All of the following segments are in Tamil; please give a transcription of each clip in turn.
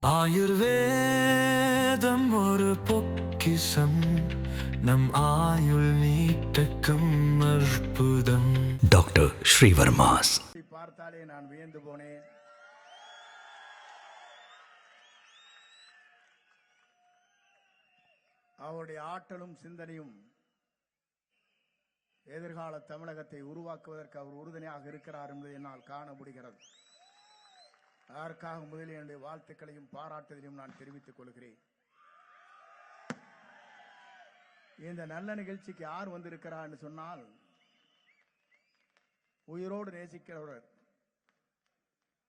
ஆயுர்வேதம் ஒரு பொக்கிஷம் நம் ஆயுள் நீட்டக்கும் அற்புதம். டாக்டர் ஸ்ரீவர்மாஸ் பார்த்தாலே நான் வியந்து போனேன். அவருடைய ஆற்றலும் சிந்தனையும் எதிர்கால தமிழகத்தை உருவாக்குவதற்கு அவர் உறுதுணையாக இருக்கிறார் என்பதை என்னால் காண முடிகிறது. அதற்காக முதலில் என்னுடைய வாழ்த்துக்களையும் பாராட்டுதலையும் நான் தெரிவித்துக் கொள்கிறேன். இந்த நல்ல நிகழ்ச்சிக்கு யார் வந்திருக்கிறார் என்று சொன்னால், உயிரோடு நேசிக்கிறவர்,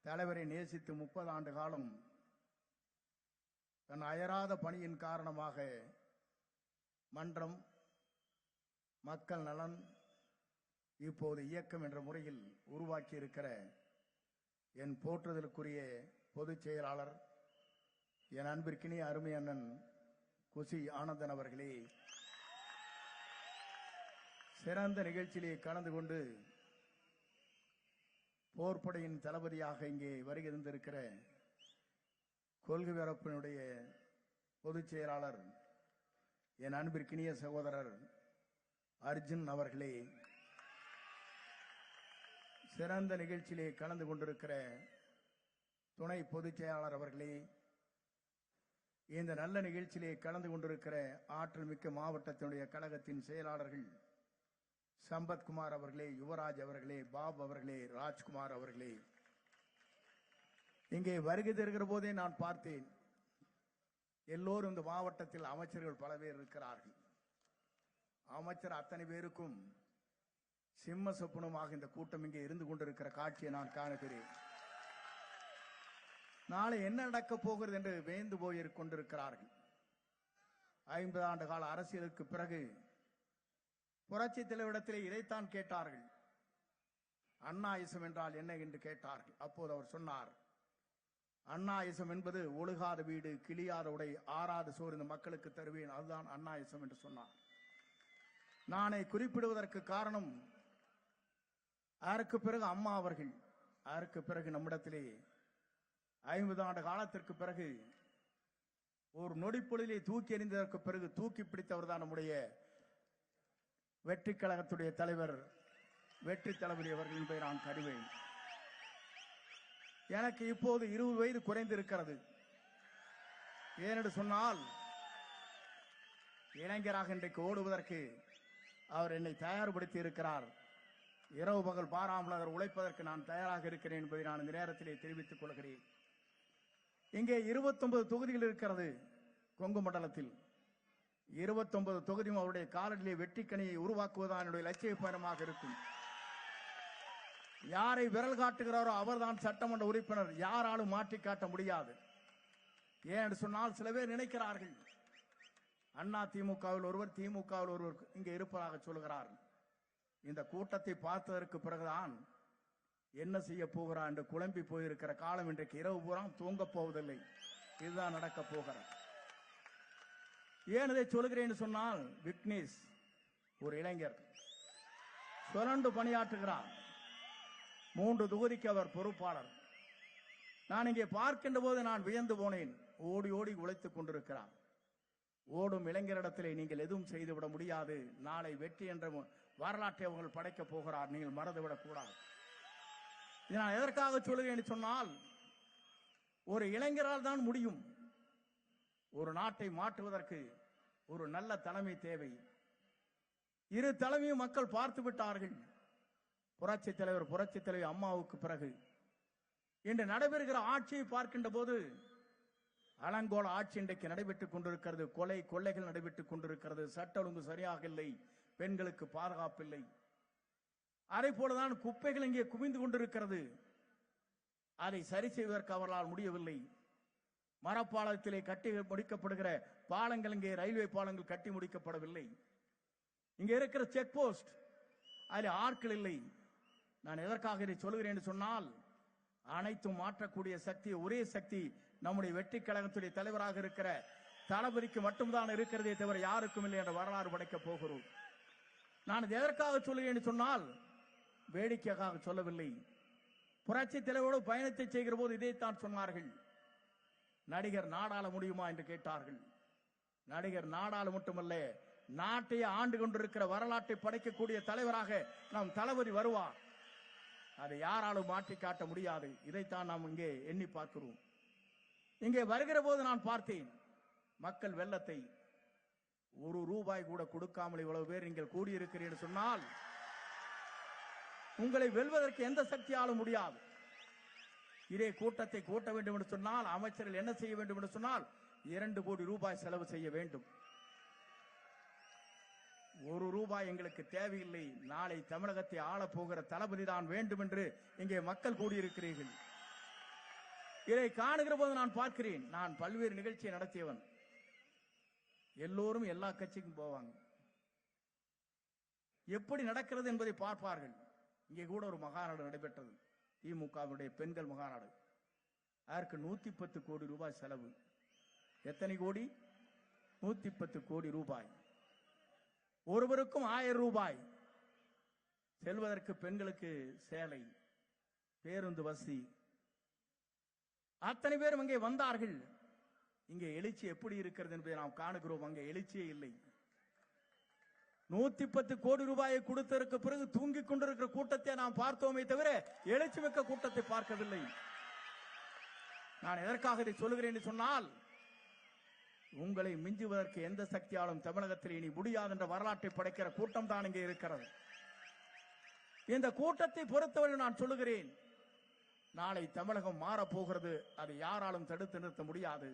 தலைவரை நேசித்து 30 ஆண்டு காலம் தன் அயராத பணியின் காரணமாக மன்றம், மக்கள் நலன், இப்போது இயக்கம் என்ற முறையில் உருவாக்கி இருக்கிற என் போற்றுதலுக்குரிய பொதுச் செயலாளர், என் அன்பிற்கினிய அருமை அண்ணன் குசி ஆனந்தன் அவர்களே, சிறந்த நிகழ்ச்சியிலே கலந்து கொண்டு போர்ப்படையின் தளபதியாக இங்கே வருகை தந்திருக்கிற கொள்கை பரப்பினுடைய பொதுச் செயலாளர், என் அன்பிற்கினிய சகோதரர் அர்ஜுன் அவர்களே, சிறந்த நிகழ்ச்சியிலே கலந்து கொண்டிருக்கிற துணை பொதுச் செயலாளர் அவர்களே, இந்த நல்ல நிகழ்ச்சியிலே கலந்து கொண்டிருக்கிற ஆற்றல் மிக்க மாவட்டத்தினுடைய கழகத்தின் செயலாளர்கள் சம்பத்குமார் அவர்களே, யுவராஜ் அவர்களே, பாப் அவர்களே, ராஜ்குமார் அவர்களே, இங்கே வருகை தருகிற போதே நான் பார்த்தேன், எல்லோரும் இந்த மாவட்டத்தில் அமைச்சர்கள் பல பேர் இருக்கிறார்கள். அமைச்சர் அத்தனை பேருக்கும் சிம்ம சொப்பனமாக இந்த கூட்டம் இங்கே இருந்து கொண்டிருக்கிற காட்சியை நான் காணுகிறேன். நாளை என்ன நடக்கப் போகிறது என்று வேந்து போய் கொண்டிருக்கிறார்கள். 50 ஆண்டு கால அரசியலுக்கு பிறகு புரட்சி தலைவரிடத்திலே இதைத்தான் கேட்டார்கள். அண்ணாயிசம் என்றால் என்ன என்று கேட்டார்கள். அப்போது அவர் சொன்னார், அண்ணாயிசம் என்பது ஒழுகாத வீடு, கிளியாத உடை, ஆறாத சோறு இந்த மக்களுக்கு தருவேன், அதுதான் அண்ணாயிசம் என்று சொன்னார். நானே குறிப்பிடுவதற்கு காரணம், அதற்கு பிறகு அம்மா அவர்கள், அதற்கு பிறகு நம்மிடத்திலே 50 ஆண்டு காலத்திற்கு பிறகு ஒரு நொடிப்பொழுதிலே தூக்கி எறிந்ததற்கு பிறகு தூக்கி பிடித்தவர் தான் நம்முடைய வெற்றி கழகத்துடைய தலைவர், வெற்றி தளபதி அவர்கள் என்பதை நான் கருவேன். எனக்கு இப்போது 20 வயது குறைந்திருக்கிறது. ஏனென்று சொன்னால், இளைஞராக இன்றைக்கு ஓடுவதற்கு அவர் என்னை தயார்படுத்தி இருக்கிறார். இரவு பகல் பாராமல் அவர் உழைப்பதற்கு நான் தயாராக இருக்கிறேன் என்பதை நான் இந்த நேரத்திலே தெரிவித்துக் கொள்கிறேன். இங்கே 29 தொகுதிகள் இருக்கிறது. கொங்கு மண்டலத்தில் 29 தொகுதியும் அவருடைய காலடியிலே வெற்றிக்கனியை உருவாக்குவதுதான் என்னுடைய லட்சிய பயணமாக இருக்கும். யாரை விரல் காட்டுகிறாரோ அவர்தான் சட்டமன்ற உறுப்பினர், யாராலும் மாற்றி காட்ட முடியாது. ஏன் சொன்னால், சில பேர் நினைக்கிறார்கள் அண்ணா திமுகவில் ஒருவர், திமுகவில் ஒருவர் இங்கே இருப்பதாக சொல்கிறார். இந்த கூட்டத்தை பார்த்ததற்கு பிறகுதான் என்ன செய்ய போகிறார் என்று குழம்பி போயிருக்கிற காலம் இன்றைக்கு. இரவு பூரா தூங்கப் போவதில்லை. இதுதான் நடக்க போகிறது. ஏன் இதை சொல்கிறேன் சொன்னால், விக்னேஷ் ஒரு இளைஞர் சுரண்டு பணியாற்றுகிறார். 3 தொகுதிக்கு அவர் பொறுப்பாளர். நான் இங்கே பார்க்கின்ற போது நான் வியந்து போனேன். ஓடி ஓடி உழைத்துக் கொண்டிருக்கிறார். ஓடும் இளைஞரிடத்திலே நீங்கள் எதுவும் செய்துவிட முடியாது. நாளை வெற்றி என்ற வரலாற்றை அவர்கள் படைக்கப் போகிறார். நீங்கள் மறந்துவிடக் கூடாது. நான் எதற்காக சொல்கிறேன் சொன்னால், ஒரு இளைஞரால் தான் முடியும். ஒரு நாட்டை மாற்றுவதற்கு ஒரு நல்ல தலைமை தேவை. இரு தலைமையும் மக்கள் பார்த்து விட்டார்கள். புரட்சி தலைவர் அம்மாவுக்கு பிறகு இன்று நடைபெறுகிற ஆட்சியை பார்க்கின்ற போது, அலங்கோல ஆட்சி இன்றைக்கு நடைபெற்றுக் கொண்டிருக்கிறது. கொள்ளைகள் நடைபெற்றுக் கொண்டிருக்கிறது. சட்ட ஒழுங்கு சரியாக இல்லை. பெண்களுக்கு பாதுகாப்பில்லை. அதே போலதான் குப்பைகள் இங்கே குவிந்து கொண்டிருக்கிறது. அதை சரி செய்வதற்கு அவர்களால் முடியவில்லை. மரப்பாலத்திலே கட்டி முடிக்கப்படுகிற பாலங்கள், இங்கே ரயில்வே பாலங்கள் கட்டி முடிக்கப்படவில்லை. இங்கே இருக்கிற செக் போஸ்ட், அதில் ஆட்கள் இல்லை. நான் எதற்காக இதை சொல்கிறேன் என்று சொன்னால், அனைத்தும் மாற்றக்கூடிய சக்தி, ஒரே சக்தி நம்முடைய வெற்றி கழகத்துடைய தலைவராக இருக்கிற தளபதிக்கு மட்டும்தான் இருக்கிறதே தவிர யாருக்கும் இல்லை என்ற வரலாறு படைக்கப் போகிறோம். நான் எதற்காக சொல்கிறேன் சொன்னால், வேடிக்கையாக சொல்லவில்லை. புரட்சி தலைவரோடு பயணத்தை செய்கிற போது இதைத்தான் சொன்னார்கள். நடிகர் நாடாள முடியுமா என்று கேட்டார்கள். நடிகர் நாடாள மட்டுமல்ல, நாட்டையே ஆண்டு கொண்டிருக்கிற வரலாற்றை படைக்கக்கூடிய தலைவராக நம் தளபதி வருவார். அதை யாராலும் மாற்றி காட்ட முடியாது. இதைத்தான் நாம் இங்கே எண்ணி பார்க்கிறோம். இங்கே வருகிற போது நான் பார்த்தேன் மக்கள் வெள்ளத்தை. ₹1 கூட கொடுக்காமல் இவ்வளவு பேர் நீங்கள் கூடியிருக்கிறீர்கள் சொன்னால் உங்களை வெல்வதற்கு எந்த சக்தியாலும் முடியாது. இதே கூட்டத்தை கூட்ட வேண்டும் என்று சொன்னால் அமைச்சர்கள் என்ன செய்ய வேண்டும் என்று சொன்னால் ₹2 கோடி செலவு செய்ய வேண்டும். ₹1 எங்களுக்கு தேவையில்லை. நாளை தமிழகத்தை ஆளப் போகிற தளபதி தான் வேண்டும் என்று இங்கே மக்கள் கூடியிருக்கிறீர்கள். இதை காணுகிற போது நான் பார்க்கிறேன். நான் பல்வேறு நிகழ்ச்சியை நடத்தியவன். எல்லோரும் எல்லா கட்சிக்கும் போவாங்க. எப்படி நடக்கிறது என்பதை பார்ப்பார்கள். இங்கே கூட ஒரு மகாநாடு நடைபெற்றது, திமுகவுடைய பெண்கள் மகாநாடு. அதற்கு ₹110 கோடி செலவு. எத்தனை கோடி? ₹110 கோடி. ஒருவருக்கும் ₹1000. செல்வதற்கு பெண்களுக்கு சேலை, பேருந்து வசதி. அத்தனை பேரும் அங்கே வந்தார்கள். இங்கே எழுச்சி எப்படி இருக்கிறது என்பதை நாம் காணுகிறோம். அங்கே எழுச்சியே இல்லை. ₹110 கோடி கொடுத்ததற்கு பிறகு தூங்கிக் கொண்டிருக்கிற கூட்டத்தை நாம் பார்த்தோமே தவிர எழுச்சி மிக்க கூட்டத்தை பார்க்கவில்லை. நான் எதற்காக இதை சொல்லுகிறேன் என்று சொன்னால், உங்களை மிஞ்சுவதற்கு எந்த சக்தியாலும் தமிழகத்தில் இனி முடியாது என்ற வரலாற்றை படைக்கிற கூட்டம் தான் இங்கே இருக்கிறது. இந்த கூட்டத்தை பொறுத்தவரை நான் சொல்லுகிறேன், நாளை தமிழகம் மாறப்போகிறது. அதை யாராலும் தடுத்து நிறுத்த முடியாது.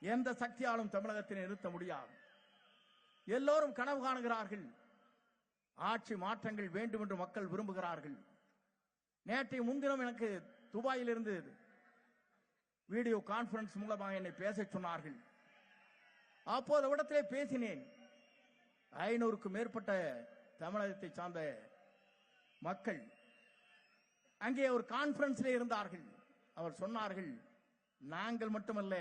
எந்த சக்தியாலும் தமிழகத்தில் நிறுத்த முடியாது. எல்லோரும் கனவு காணுகிறார்கள். ஆட்சி மாற்றங்கள் வேண்டும் என்று மக்கள் விரும்புகிறார்கள். நேற்றைய முன்தினம் எனக்கு துபாயில் இருந்து வீடியோ கான்பரன்ஸ் மூலமாக என்னை பேச சொன்னார்கள். அப்போது இடத்திலே பேசினேன். 500க்கும் மேற்பட்ட தமிழகத்தை சார்ந்த மக்கள் அங்கே ஒரு கான்பரன்ஸில் இருந்தார்கள். அவர் சொன்னார்கள், நாங்கள் மட்டுமல்ல,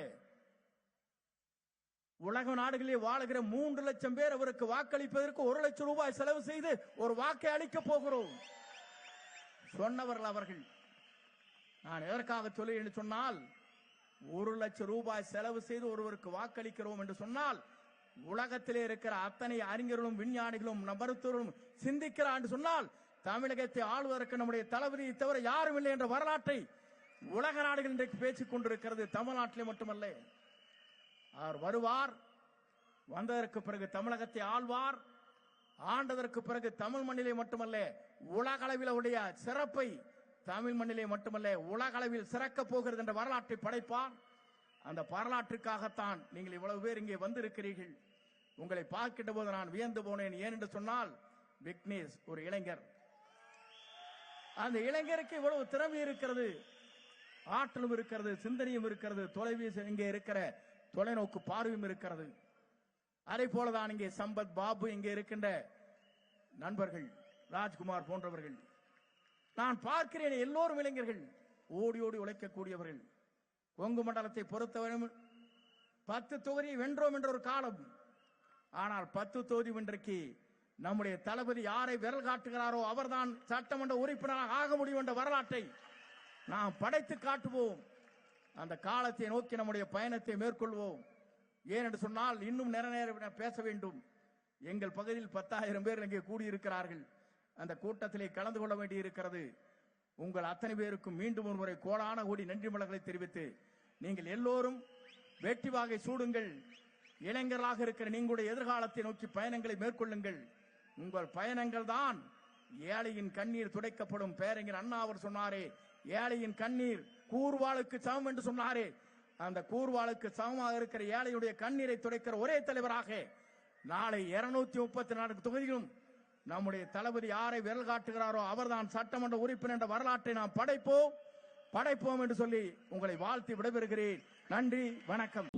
உலக நாடுகளிலே வாழுகிற 3 லட்சம் பேர் அவருக்கு வாக்களிப்பதற்கு ₹1 லட்சம் செலவு செய்து ஒரு வாக்கை அளிக்க போகிறோம் சொன்னவர்கள் அவர்கள். நான் எதற்காக சொல்லி என்று சொன்னால், ₹1 லட்சம் செலவு செய்து ஒருவருக்கு வாக்களிக்கிறோம் என்று சொன்னால் உலகத்திலே இருக்கிற அத்தனை அறிஞர்களும் விஞ்ஞானிகளும் மருத்துவர்களும் சிந்திக்கிறார் என்று சொன்னால், தமிழகத்தை ஆளுவதற்கு நம்முடைய தளபதியை தவிர யாரும் இல்லை என்ற வரலாற்றை உலக நாடுகள் இன்றைக்கு பேசிக் கொண்டிருக்கிறது. தமிழ்நாட்டிலே மட்டுமல்ல, அவர் வருவார். வந்ததற்கு பிறகு தமிழகத்தை ஆள்வார். ஆண்டதற்கு பிறகு தமிழ் மண்ணிலே மட்டுமல்ல, உலக அளவில் அவருடைய சிறப்பை தமிழ் மண்ணிலே மட்டுமல்ல உலக அளவில் சிறக்க போகிறது என்ற வரலாற்றை படைப்பார். அந்த வரலாற்றுக்காகத்தான் நீங்கள் இவ்வளவு பேர் இங்கே வந்திருக்கிறீர்கள். உங்களை பார்க்கின்ற போது நான் வியந்து போனேன். ஏன் என்று சொன்னால், விக்னேஷ் ஒரு இளைஞர். அந்த இளைஞருக்கு இவ்வளவு திறமை இருக்கிறது, ஆற்றலும் இருக்கிறது, சிந்தனையும் இருக்கிறது, தொலைபேசி இங்கே இருக்கிற தொலைநோக்கு பார்வையும் இருக்கிறது. அதே போலதான் இங்கே சம்பத், பாபு, இங்கே இருக்கின்ற நண்பர்கள், ராஜ்குமார் போன்றவர்கள் நான் பார்க்கிறேன். எல்லோரும் இளைஞர்கள், ஓடி ஓடி உழைக்கக்கூடியவர்கள். கொங்கு மண்டலத்தை பொறுத்தவரை 10 தொகுதியை வென்றோம் என்ற ஒரு காலம். ஆனால் 10 தொகுதி இன்றைக்கு நம்முடைய தளபதி யாரை விரல் காட்டுகிறாரோ அவர்தான் சட்டமன்ற உறுப்பினராக ஆக முடியும் என்ற வரலாற்றை நாம் படைத்து காட்டுவோம். அந்த காலத்தை நோக்கி நம்முடைய பயணத்தை மேற்கொள்வோம். ஏனென்று சொன்னால், இன்னும் நேரம் பேச வேண்டும். எங்கள் பகுதியில் 10,000 பேர் இங்கே கூடியிருக்கிறார்கள். அந்த கூட்டத்திலே கலந்து கொள்ள வேண்டி இருக்கிறது. உங்கள் அத்தனை பேருக்கும் மீண்டும் ஒரு முறை கோடான கோடி நன்றி மலர்களை தெரிவித்து, நீங்கள் எல்லோரும் வெற்றி வாகை சூடுங்கள். இளைஞர்களாக இருக்கிற நீங்களுடைய எதிர்காலத்தை நோக்கி பயணங்களை மேற்கொள்ளுங்கள். உங்கள் பயணங்கள் தான் ஏழையின் கண்ணீர் துடைக்கப்படும். பேரறிஞர் அண்ணா அவர் சொன்னாரே, ஏழையின் கண்ணீர் கூர்வாளுக்கு சமம் என்று சொன்னாரே, அந்த கூர்வாளுக்கு சமமாக இருக்கிற ஏழையுடைய கண்ணீரை துடைக்கிற ஒரே தலைவராக நாளை 234 தொகுதிகளும் நம்முடைய தளபதி யாரை விரல் காட்டுகிறாரோ அவர்தான் சட்டமன்ற உறுப்பினர் என்ற வரலாற்றை நாம் படைப்போம் என்று சொல்லி உங்களை வாழ்த்தி விடைபெறுகிறேன். நன்றி, வணக்கம்.